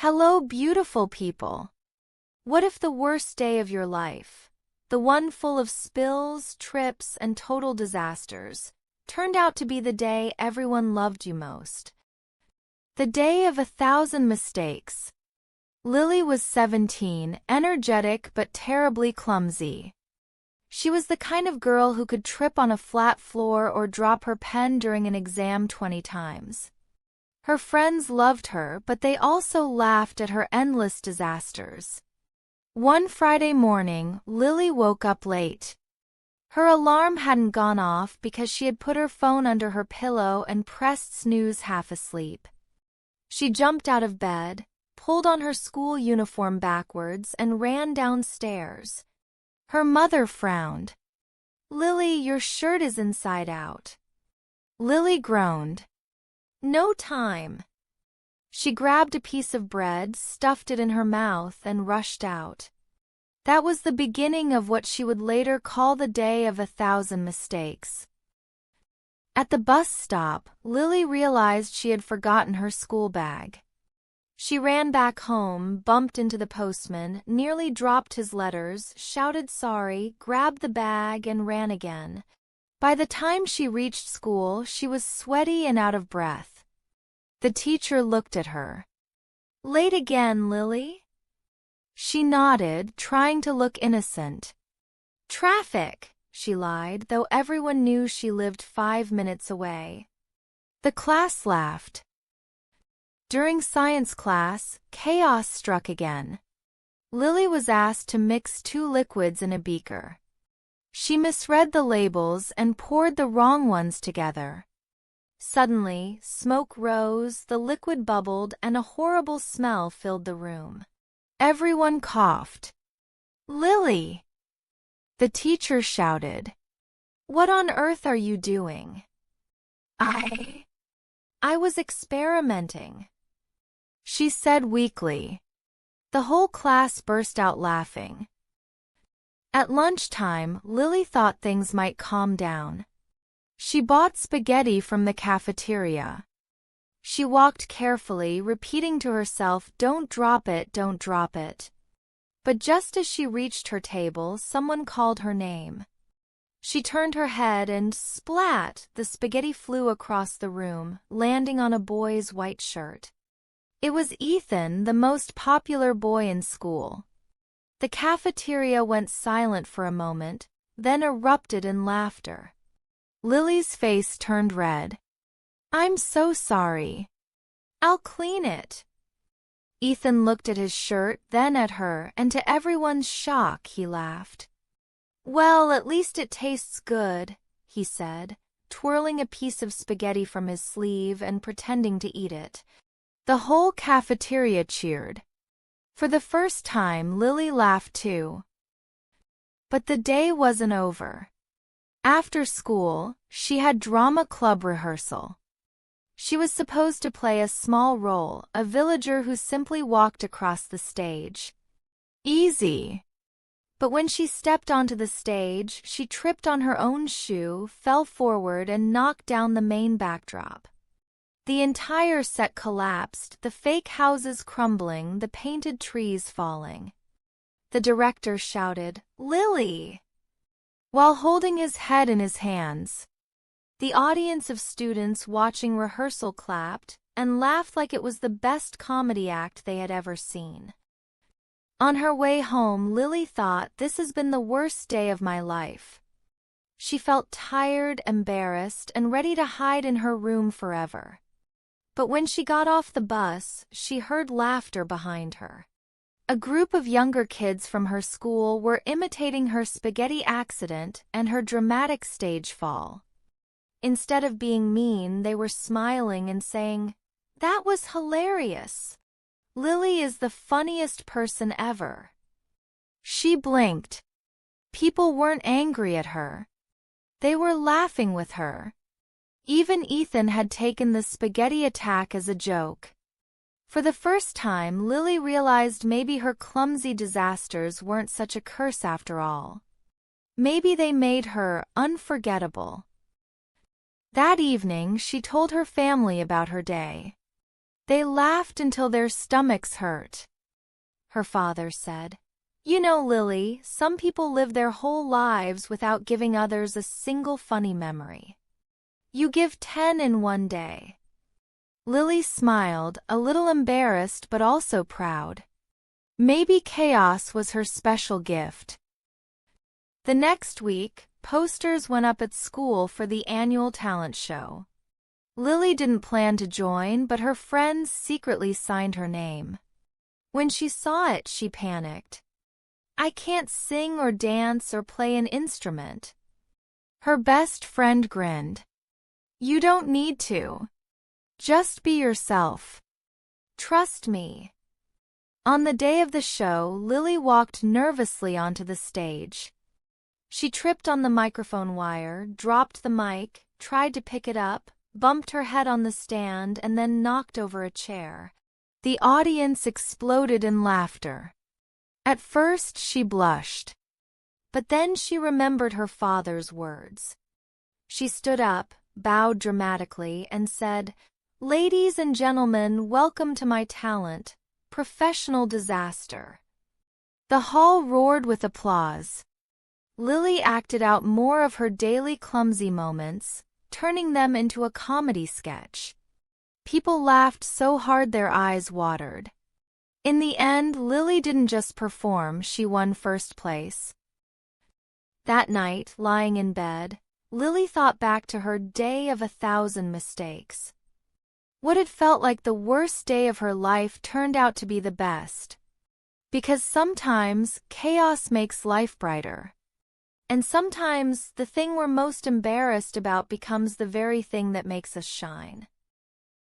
Hello, beautiful people. What if the worst day of your life, the one full of spills, trips, and total disasters, turned out to be the day everyone loved you most? The day of 1,000 mistakes. Lily was 17, energetic but terribly clumsy. She was the kind of girl who could trip on a flat floor or drop her pen during an exam 20 times. Her friends loved her, but they also laughed at her endless disasters. One Friday morning, Lily woke up late. Her alarm hadn't gone off because she had put her phone under her pillow and pressed snooze half asleep. She jumped out of bed, pulled on her school uniform backwards, and ran downstairs. Her mother frowned. "Lily, your shirt is inside out." Lily groaned. "No time." She grabbed a piece of bread, stuffed it in her mouth, and rushed out. That was the beginning of what she would later call the day of 1,000 mistakes. At the bus stop, Lily realized she had forgotten her school bag. She ran back home, bumped into the postman, nearly dropped his letters, shouted sorry, grabbed the bag, and ran again. By the time she reached school, she was sweaty and out of breath. The teacher looked at her. "Late again, Lily?" She nodded, trying to look innocent. "Traffic," she lied, though everyone knew she lived 5 minutes away. The class laughed. During science class, chaos struck again. Lily was asked to mix 2 liquids in a beaker. She misread the labels and poured the wrong ones together. Suddenly, smoke rose, the liquid bubbled, and a horrible smell filled the room. Everyone coughed. "Lily!" The teacher shouted. "What on earth are you doing?" I was experimenting," she said weakly. The whole class burst out laughing. At lunchtime, Lily thought things might calm down. She bought spaghetti from the cafeteria. She walked carefully, repeating to herself, "Don't drop it, don't drop it." But just as she reached her table, someone called her name. She turned her head and, splat, the spaghetti flew across the room, landing on a boy's white shirt. It was Ethan, the most popular boy in school. The cafeteria went silent for a moment, then erupted in laughter. Lily's face turned red. "I'm so sorry. I'll clean it." Ethan looked at his shirt, then at her, and to everyone's shock, he laughed. "Well, at least it tastes good," he said, twirling a piece of spaghetti from his sleeve and pretending to eat it. The whole cafeteria cheered. For the first time, Lily laughed too. But the day wasn't over. After school, she had drama club rehearsal. She was supposed to play a small role, a villager who simply walked across the stage. Easy. But when she stepped onto the stage, she tripped on her own shoe, fell forward, and knocked down the main backdrop. The entire set collapsed, the fake houses crumbling, the painted trees falling. The director shouted, "Lily!" while holding his head in his hands. The audience of students watching rehearsal clapped and laughed like it was the best comedy act they had ever seen. On her way home, Lily thought, "This has been the worst day of my life." She felt tired, embarrassed, and ready to hide in her room forever. But when she got off the bus, she heard laughter behind her. A group of younger kids from her school were imitating her spaghetti accident and her dramatic stage fall. Instead of being mean, they were smiling and saying, "That was hilarious. Lily is the funniest person ever." She blinked. People weren't angry at her. They were laughing with her. Even Ethan had taken the spaghetti attack as a joke. For the first time, Lily realized maybe her clumsy disasters weren't such a curse after all. Maybe they made her unforgettable. That evening, she told her family about her day. They laughed until their stomachs hurt. Her father said, "You know, Lily, some people live their whole lives without giving others a single funny memory. You give 10 in one day." Lily smiled, a little embarrassed but also proud. Maybe chaos was her special gift. The next week, posters went up at school for the annual talent show. Lily didn't plan to join, but her friends secretly signed her name. When she saw it, she panicked. "I can't sing or dance or play an instrument." Her best friend grinned. "You don't need to. Just be yourself. Trust me." On the day of the show, Lily walked nervously onto the stage. She tripped on the microphone wire, dropped the mic, tried to pick it up, bumped her head on the stand, and then knocked over a chair. The audience exploded in laughter. At first, she blushed. But then she remembered her father's words. She stood up, bowed dramatically, and said, "Ladies and gentlemen, welcome to my talent, professional disaster." The hall roared with applause. Lily acted out more of her daily clumsy moments, turning them into a comedy sketch. People laughed so hard their eyes watered. In the end, Lily didn't just perform, she won first place. That night, lying in bed, Lily thought back to her day of 1,000 mistakes. What had felt like the worst day of her life turned out to be the best. Because sometimes chaos makes life brighter. And sometimes the thing we're most embarrassed about becomes the very thing that makes us shine.